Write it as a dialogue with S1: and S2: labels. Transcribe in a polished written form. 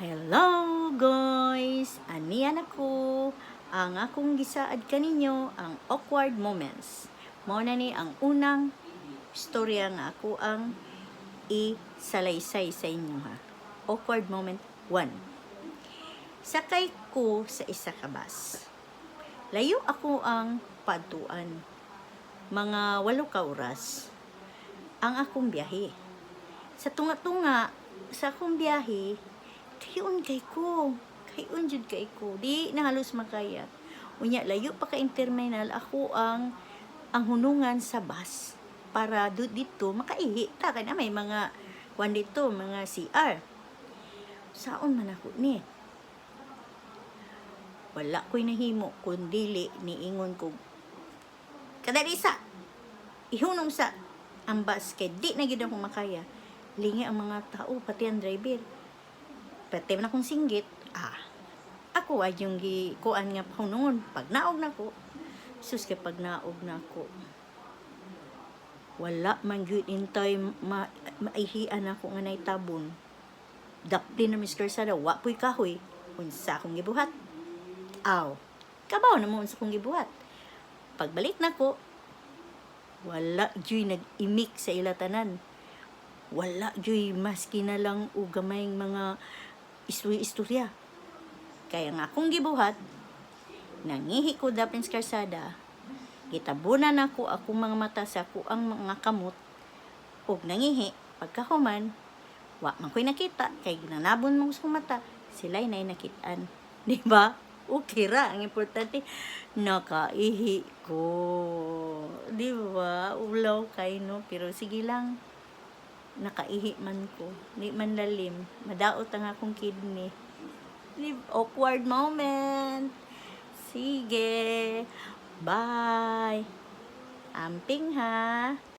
S1: Hello guys! Aniyan ako. Ang akong gisaad kaninyo ang awkward moments. Mao na ni ang unang istorya nga ako ang isalaysay sa inyo ha. Awkward moment 1. Sakay ko sa isa ka bus. Layo ako ang paduan. Mga 8 ka oras ang akong biyahe. Sa tunga-tunga sa akong biyahe, kayon jud kay ko, di na halos makaya. Unya layo pa ka terminal, ako ang hunungan sa bus para dito makaihi ta kana may mga kwan dito, mga CR. Saon man ako ni? Wala ko'y nahimo kundili niingon ko kadali sa ihunong sa ang bus kay di na gyud ako makaya. Lingi ang mga tao pati ang driver. Pati man akong singgit, ako ay yung kuan nga hunungon. Pag naog na ko, sus kay pag naog na ko, wala man gyud intay maihian ako nga naitabon. Dapli na Mr. Sada, wa po'y kahoy. Unsa akong gibuhat? Kabaw na mo unsa akong gibuhat. Pagbalik na ko, wala gyud nag-imik sa ilatanan. Wala gyud maski na lang og gamayng mga istorya. Kaya nga akong gibuhat, nangihi ko dapin sa karsada, gitabunan ako akong mga mata sa ang mga kamot, og nangihi, pagkahuman, wa man ko'y nakita, kay ginanabon mo sa mata, sila'y na'y nakitaan. Di ba? Okay ra, ang importante, nakaihi ko. Di ba? Ulaw kay no, pero sige lang, nakaihi man ko, di man lalim, madaot ang akong kidney. Awkward moment. Sige, bye. Amping ha.